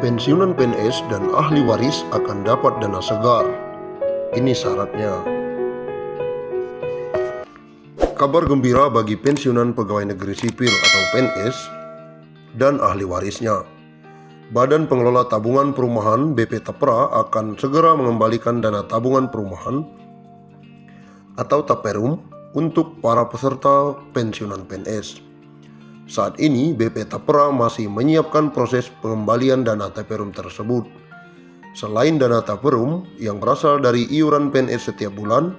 Pensiunan PNS dan ahli waris akan dapat dana segar. Ini syaratnya. Kabar gembira bagi pensiunan pegawai negeri sipil atau PNS dan ahli warisnya. Badan Pengelola Tabungan Perumahan BP Tapra akan segera mengembalikan dana tabungan perumahan atau Taperum untuk para peserta pensiunan PNS. Saat ini BP Tapra masih menyiapkan proses pengembalian dana Taperum tersebut. Selain dana Taperum yang berasal dari iuran PNS setiap bulan,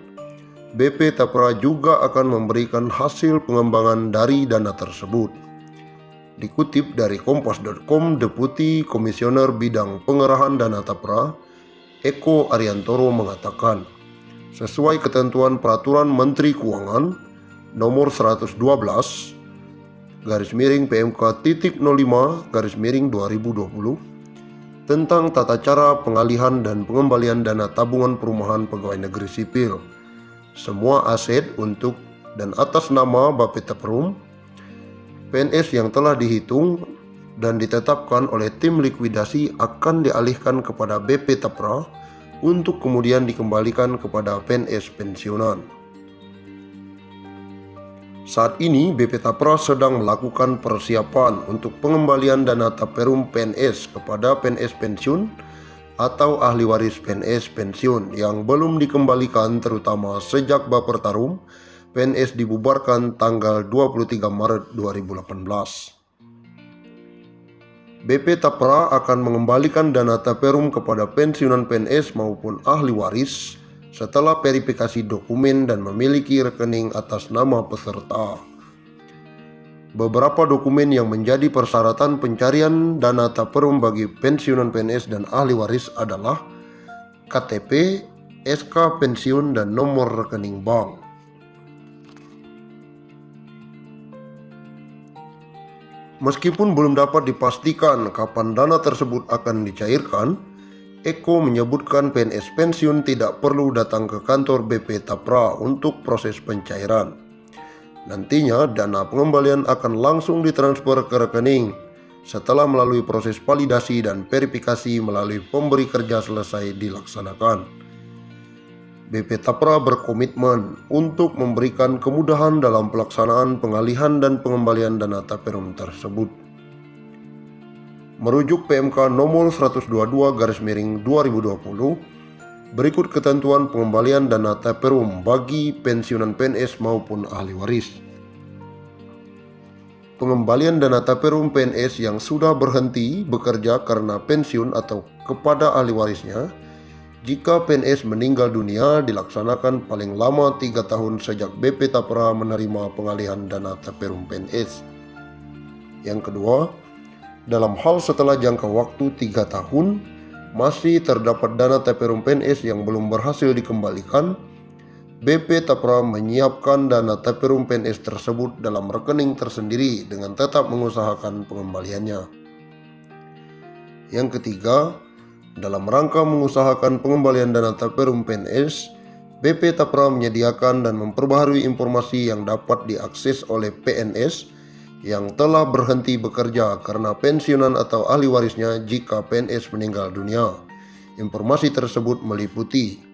BP Tapra juga akan memberikan hasil pengembangan dari dana tersebut. Dikutip dari kompas.com, Deputi Komisioner Bidang Pengerahan Dana Tapra, Eko Ariantoro mengatakan, sesuai ketentuan Peraturan Menteri Keuangan Nomor 112 PMK.05/2020 tentang tata cara pengalihan dan pengembalian dana tabungan perumahan pegawai negeri sipil. Semua aset untuk dan atas nama Bapeta Perum PNS yang telah dihitung dan ditetapkan oleh tim likuidasi akan dialihkan kepada BP Tapra untuk kemudian dikembalikan kepada PNS pensiunan. Saat ini BP Tapra sedang melakukan persiapan untuk pengembalian dana Taperum PNS kepada PNS pensiun atau ahli waris PNS pensiun yang belum dikembalikan, terutama sejak Bapertarum PNS dibubarkan tanggal 23 Maret 2018. BP Tapra akan mengembalikan dana Taperum kepada pensiunan PNS maupun ahli waris setelah verifikasi dokumen dan memiliki rekening atas nama peserta. Beberapa dokumen yang menjadi persyaratan pencarian dana Taperum bagi pensiunan PNS dan ahli waris adalah KTP, SK pensiun, dan nomor rekening bank. Meskipun belum dapat dipastikan kapan dana tersebut akan dicairkan, Eko menyebutkan PNS pensiun tidak perlu datang ke kantor BP Tapra untuk proses pencairan. Nantinya dana pengembalian akan langsung ditransfer ke rekening setelah melalui proses validasi dan verifikasi melalui pemberi kerja selesai dilaksanakan. BP Tapra berkomitmen untuk memberikan kemudahan dalam pelaksanaan pengalihan dan pengembalian dana Taperum tersebut. Merujuk PMK nomor 122/2020, berikut ketentuan pengembalian dana Taperum bagi pensiunan PNS maupun ahli waris. Pengembalian dana Taperum PNS yang sudah berhenti bekerja karena pensiun atau kepada ahli warisnya jika PNS meninggal dunia dilaksanakan paling lama 3 tahun sejak BP Tapra menerima pengalihan dana Taperum PNS. Yang kedua, dalam hal setelah jangka waktu 3 tahun masih terdapat dana Taperum PNS yang belum berhasil dikembalikan, BP Tapra menyiapkan dana Taperum PNS tersebut dalam rekening tersendiri dengan tetap mengusahakan pengembaliannya. Yang ketiga, dalam rangka mengusahakan pengembalian dana Taperum PNS, BP Tapra menyediakan dan memperbaharui informasi yang dapat diakses oleh PNS yang telah berhenti bekerja karena pensiunan atau ahli warisnya jika PNS meninggal dunia. Informasi tersebut meliputi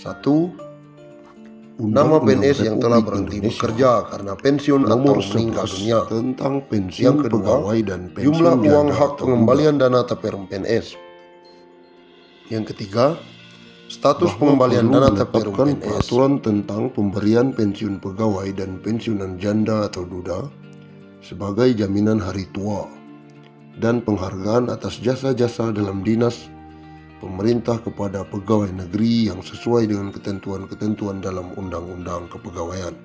1. Nama PNS yang telah berhenti bekerja karena pensiun atau meninggal dunia. Tentang pensiun Yang kedua, pegawai dan pensiun jumlah uang janda hak atau pengembalian dana Taperum PNS. Yang ketiga, status pengembalian dana Taperum menetapkan PNS. peraturan tentang pemberian pensiun pegawai dan pensiunan janda atau duda sebagai jaminan hari tua dan penghargaan atas jasa-jasa dalam dinas pemerintah kepada pegawai negeri yang sesuai dengan ketentuan-ketentuan dalam Undang-Undang Kepegawaian.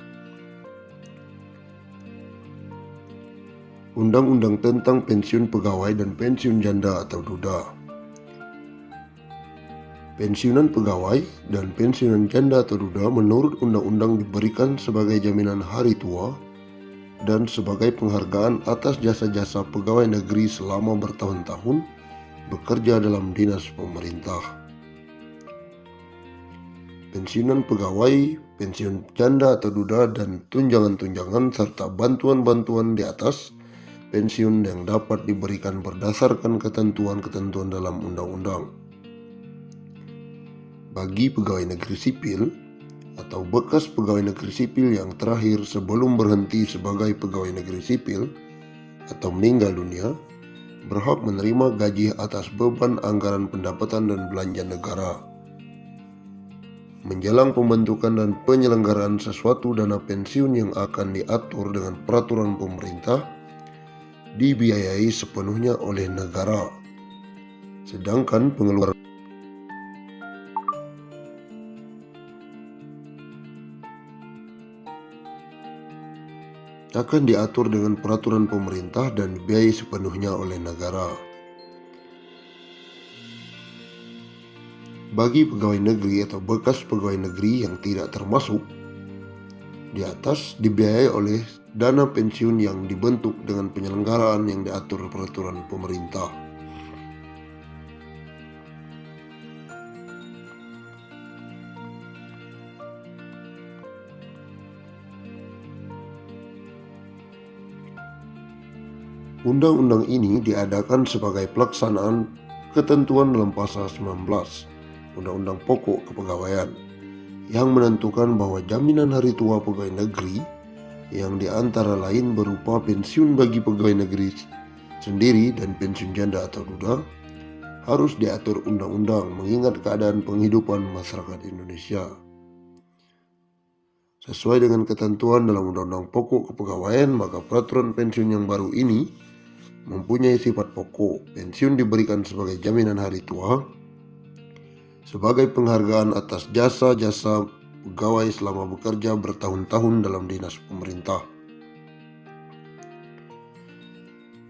Undang-Undang tentang pensiun pegawai dan pensiun janda atau duda. Pensiunan pegawai dan pensiunan janda atau duda menurut undang-undang diberikan sebagai jaminan hari tua dan sebagai penghargaan atas jasa-jasa pegawai negeri selama bertahun-tahun bekerja dalam dinas pemerintah. Pensiunan pegawai, pensiun janda atau duda, dan tunjangan-tunjangan serta bantuan-bantuan di atas pensiun yang dapat diberikan berdasarkan ketentuan-ketentuan dalam undang-undang. Bagi pegawai negeri sipil atau bekas pegawai negeri sipil yang terakhir sebelum berhenti sebagai pegawai negeri sipil atau meninggal dunia, berhak menerima gaji atas beban anggaran pendapatan dan belanja negara. Menjelang pembentukan dan penyelenggaraan sesuatu dana pensiun yang akan diatur dengan peraturan pemerintah, dibiayai sepenuhnya oleh negara. Sedangkan pengeluaran akan diatur dengan peraturan pemerintah dan dibiayai sepenuhnya oleh negara. Bagi pegawai negeri atau bekas pegawai negeri yang tidak termasuk di atas, dibiayai oleh dana pensiun yang dibentuk dengan penyelenggaraan yang diatur peraturan pemerintah. Undang-undang ini diadakan sebagai pelaksanaan ketentuan dalam pasal 19 Undang-Undang Pokok Kepegawaian yang menentukan bahwa jaminan hari tua pegawai negeri yang diantara lain berupa pensiun bagi pegawai negeri sendiri dan pensiun janda atau duda harus diatur undang-undang mengingat keadaan penghidupan masyarakat Indonesia. Sesuai dengan ketentuan dalam Undang-Undang Pokok Kepegawaian, maka peraturan pensiun yang baru ini mempunyai sifat pokok. Pensiun diberikan sebagai jaminan hari tua, sebagai penghargaan atas jasa-jasa pegawai selama bekerja bertahun-tahun dalam dinas pemerintah.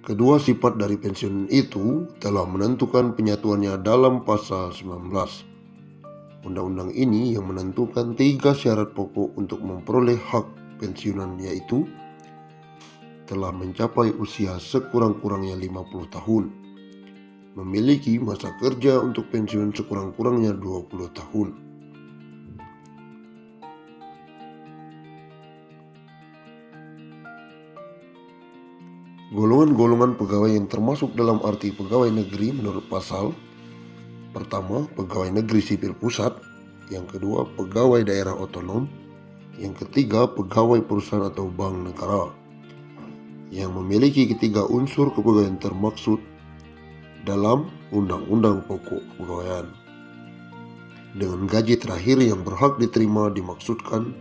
Kedua sifat dari pensiun itu telah menentukan penyatuannya dalam pasal 19. Undang-undang ini yang menentukan 3 syarat pokok untuk memperoleh hak pensiunan, yaitu telah mencapai usia sekurang-kurangnya 50 tahun, memiliki masa kerja untuk pensiun sekurang-kurangnya 20 tahun. Golongan-golongan pegawai yang termasuk dalam arti pegawai negeri menurut pasal: pertama, pegawai negeri sipil pusat; yang kedua, pegawai daerah otonom; yang ketiga, pegawai perusahaan atau bank negara, yang memiliki ketiga unsur kepegawaian termaksud dalam Undang-Undang Pokok Kepegawaian. Dengan gaji terakhir yang berhak diterima dimaksudkan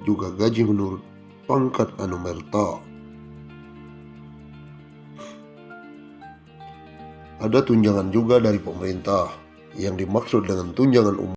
juga gaji menurut pangkat anumerta. Ada tunjangan juga dari pemerintah. Yang dimaksud dengan tunjangan umum